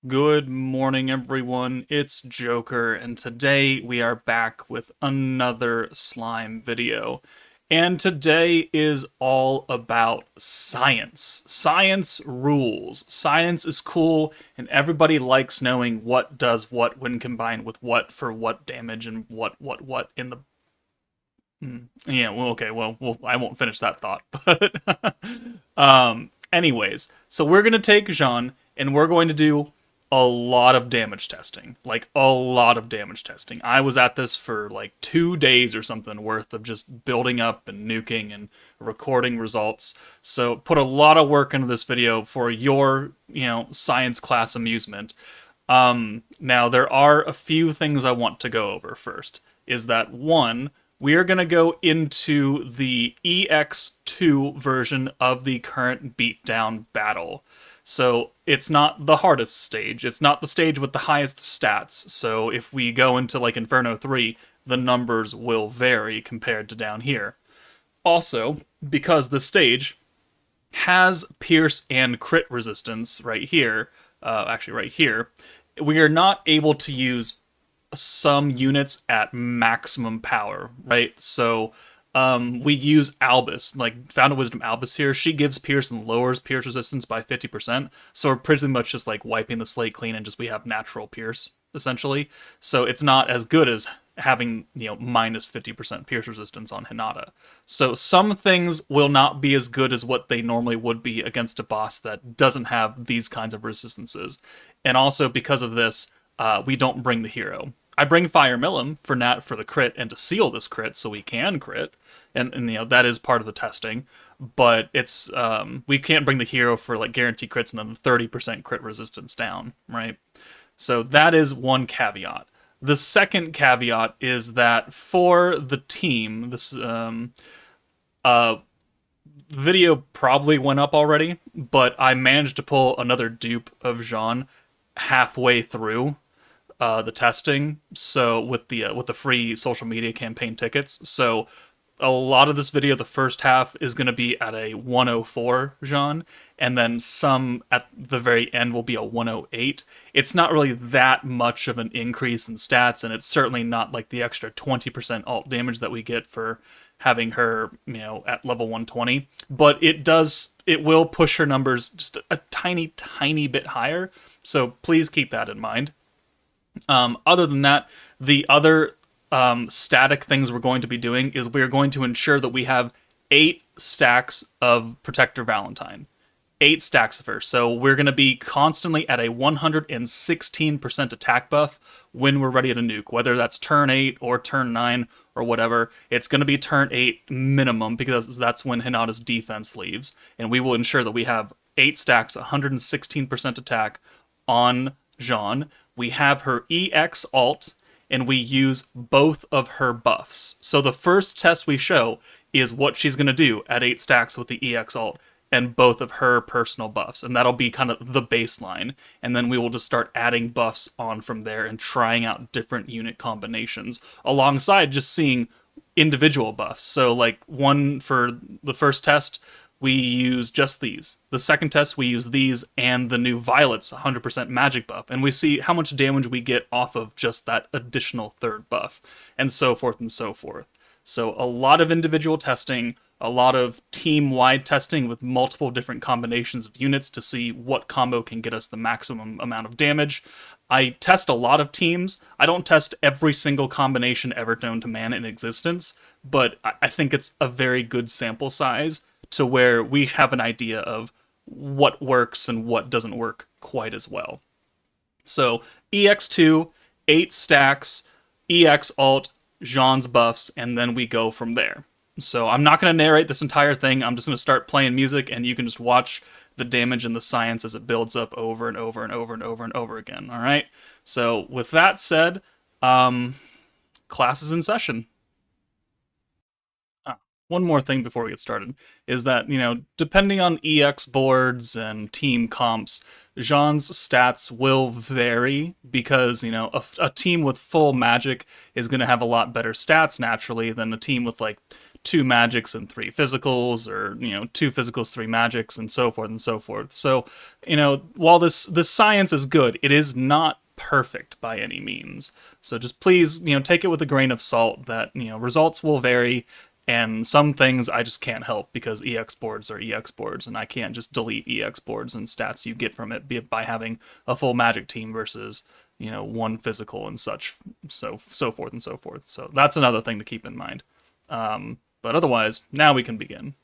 Good morning, everyone. It's Joker, and today we are back with another slime video. And today is all about science. Science rules. Science is cool, and everybody likes knowing what does what when combined with what for what damage and what in the. Yeah, well, okay, well, I won't finish that thought, but anyways, so we're gonna take Jean and we're going to do a lot of damage testing, like a lot of damage testing. I was at this for like 2 days or something worth of just building up and nuking and recording results. So put a lot of work into this video for your, science class amusement. Now there are a few things I want to go over first. Is that one? We are going to go into the EX2 version of the current beatdown battle. So it's not the hardest stage. It's not the stage with the highest stats. So if we go into like Inferno 3, the numbers will vary compared to down here. Also, because the stage has pierce and crit resistance right here, actually right here, we are not able to use some units at maximum power, right? So we use Albus, like Found of Wisdom Albus here. She gives Pierce and lowers Pierce resistance by 50%. So we're pretty much just like wiping the slate clean and just we have natural Pierce, essentially. So it's not as good as having, minus 50% Pierce resistance on Hinata. So some things will not be as good as what they normally would be against a boss that doesn't have these kinds of resistances. And also because of this, we don't bring the hero. I bring Fire Millum for the crit and to seal this crit so we can crit, and that is part of the testing. But it's we can't bring the hero for like guaranteed crits and then the 30% crit resistance down, right? So that is one caveat. The second caveat is that for the team, this video probably went up already, but I managed to pull another dupe of Jean halfway through the testing. So with the free social media campaign tickets, so a lot of this video, the first half is going to be at a 104 Jean, and then some at the very end will be a 108. It's not really that much of an increase in stats, and it's certainly not like the extra 20% alt damage that we get for having her, at level 120. But it will push her numbers just a tiny, tiny bit higher. So please keep that in mind. Other than that, the other static things we're going to be doing is we're going to ensure that we have 8 stacks of Protector Valentine. 8 stacks of her. So we're going to be constantly at a 116% attack buff when we're ready to nuke, whether that's turn 8 or turn 9 or whatever. It's going to be turn 8 minimum because that's when Hinata's defense leaves. And we will ensure that we have 8 stacks, 116% attack on Jean. We have her EX alt, and we use both of her buffs. So the first test we show is what she's going to do at 8 stacks with the EX alt and both of her personal buffs. And that'll be kind of the baseline. And then we will just start adding buffs on from there and trying out different unit combinations alongside just seeing individual buffs. So like one for the first test, we use just these. The second test, we use these and the new Violet's 100% magic buff. And we see how much damage we get off of just that additional third buff, and so forth and so forth. So a lot of individual testing, a lot of team-wide testing with multiple different combinations of units to see what combo can get us the maximum amount of damage. I test a lot of teams. I don't test every single combination ever known to man in existence, but I think it's a very good sample size to where we have an idea of what works and what doesn't work quite as well. So EX2, 8 stacks, EX alt, Jean's buffs, and then we go from there. So I'm not going to narrate this entire thing. I'm just going to start playing music, and you can just watch the damage and the science as it builds up over and over and over and over and over again. All right? So with that said, class is in session. One more thing before we get started is that, depending on EX boards and team comps, Jean's stats will vary because, a team with full magic is going to have a lot better stats naturally than a team with like two magics and three physicals, or two physicals, three magics, and so forth and so forth. So while this science is good, it is not perfect by any means. So just please take it with a grain of salt that results will vary, and some things I just can't help because EX boards are EX boards, and I can't just delete EX boards and stats you get from it by having a full magic team versus one physical and such, so forth and so forth. So that's another thing to keep in mind. But otherwise, now we can begin.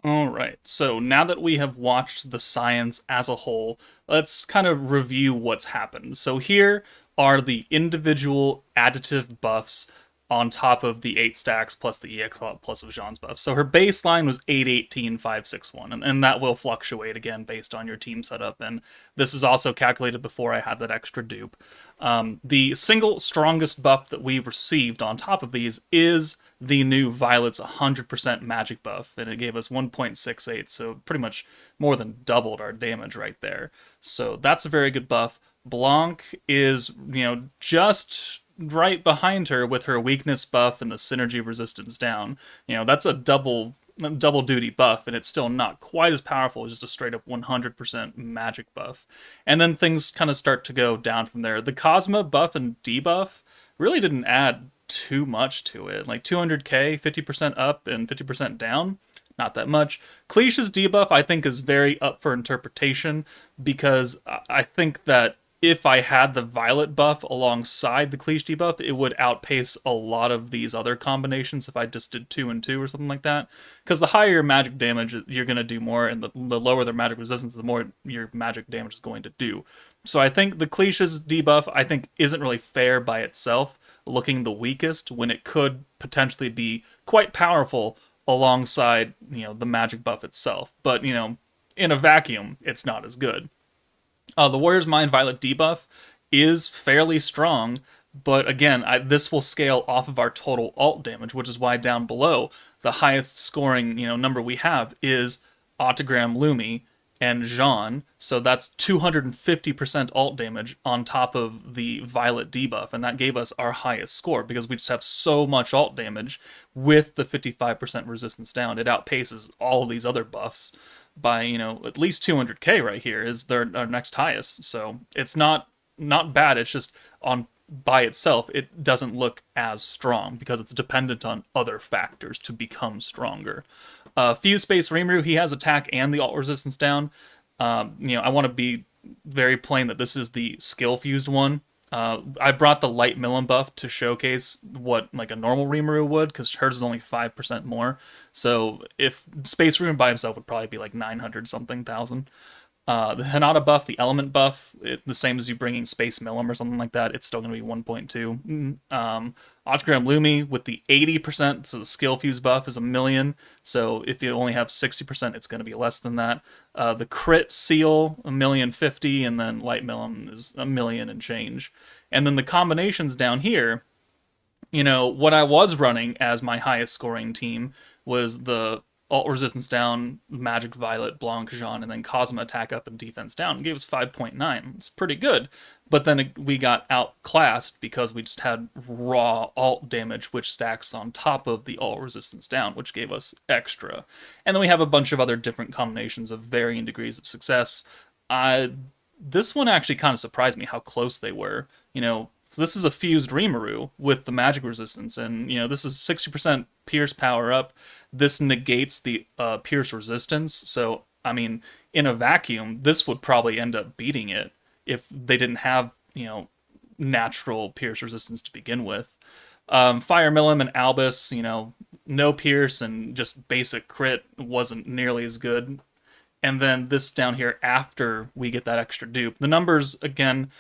All right. So now that we have watched the science as a whole, let's kind of review what's happened. So here are the individual additive buffs on top of the 8 stacks plus the EX plus of Jean's buff. So her baseline was 818,561, and that will fluctuate again based on your team setup. And this is also calculated before I had that extra dupe. The single strongest buff that we've received on top of these is the new Violet's 100% magic buff, and it gave us 1.68, so pretty much more than doubled our damage right there. So that's a very good buff. Blanc is, just right behind her with her weakness buff and the synergy resistance down. That's a double duty buff, and it's still not quite as powerful as just a straight up 100% magic buff. And then things kind of start to go down from there. The Cosma buff and debuff really didn't add too much to it. Like 200k, 50% up and 50% down, not that much. Cleach's debuff, I think, is very up for interpretation because I think that if I had the Violet buff alongside the Cleach debuff, it would outpace a lot of these other combinations if I just did 2 and 2 or something like that. Because the higher your magic damage, you're going to do more, and the lower their magic resistance, the more your magic damage is going to do. So I think the Cleach's debuff, I think, isn't really fair by itself, looking the weakest when it could potentially be quite powerful alongside, the magic buff itself. But, in a vacuum, it's not as good. The Warrior's Mind Violet debuff is fairly strong, but again, this will scale off of our total alt damage, which is why down below, the highest scoring number we have is Autogram Lumi and Jean, so that's 250% alt damage on top of the Violet debuff, and that gave us our highest score because we just have so much alt damage with the 55% resistance down. It outpaces all of these other buffs by at least 200k right here is our next highest. So it's not bad. It's just on by itself it doesn't look as strong because it's dependent on other factors to become stronger. Fuse Space Rimuru, he has attack and the alt resistance down. I want to be very plain that this is the skill fused one. I brought the light Milim buff to showcase what like a normal Rimuru would, because hers is only 5% more. So if Space Rimuru by himself would probably be like 900 something thousand. The Hinata buff, the element buff, the same as you bringing Space Milim or something like that, it's still going to be 1.2. Autogram Lumi with the 80%, so the skill fuse buff is 1,000,000. So if you only have 60%, it's going to be less than that. The crit seal, 1,050,000, and then light Milim is 1,000,000 and change. And then the combinations down here, what I was running as my highest scoring team was the alt resistance down, magic Violet, Blanc, Jean, and then Cosma attack up and defense down. It gave us 5.9. It's pretty good. But then we got outclassed because we just had raw alt damage, which stacks on top of the alt resistance down, which gave us extra. And then we have a bunch of other different combinations of varying degrees of success. This one actually kind of surprised me how close they were. So this is a fused Rimuru with the magic resistance, and this is 60% Pierce power up. This negates the Pierce resistance, so I mean, in a vacuum, this would probably end up beating it if they didn't have natural Pierce resistance to begin with. Fire Milim and Albus, no Pierce and just basic crit wasn't nearly as good. And then this down here after we get that extra dupe. The numbers, again,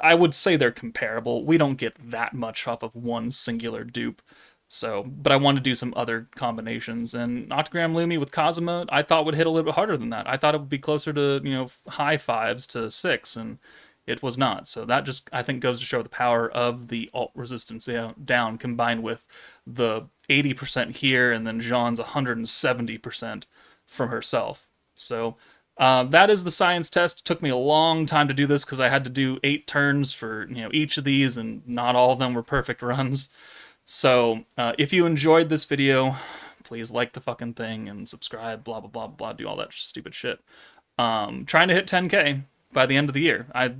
I would say they're comparable. We don't get that much off of one singular dupe. So, but I want to do some other combinations. And Octogram Lumi with Cosma, I thought would hit a little bit harder than that. I thought it would be closer to, high 5s to 6, and it was not. So that just, I think, goes to show the power of the alt resistance down combined with the 80% here and then Jean's 170% from herself. So that is the science test. It took me a long time to do this because I had to do 8 turns for each of these, and not all of them were perfect runs. So if you enjoyed this video, please like the fucking thing and subscribe. Blah blah blah blah. Do all that stupid shit. Trying to hit 10K by the end of the year. I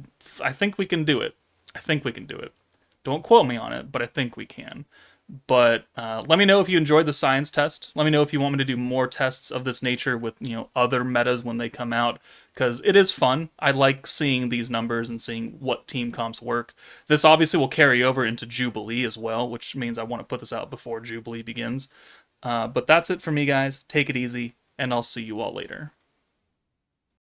think we can do it. I think we can do it. Don't quote me on it, but I think we can. But let me know if you enjoyed the science test. Let me know if you want me to do more tests of this nature with other metas when they come out, because it is fun. I like seeing these numbers and seeing what team comps work. This obviously will carry over into Jubilee as well, which means I want to put this out before Jubilee begins. But that's it for me, guys. Take it easy. and I'll see you all later.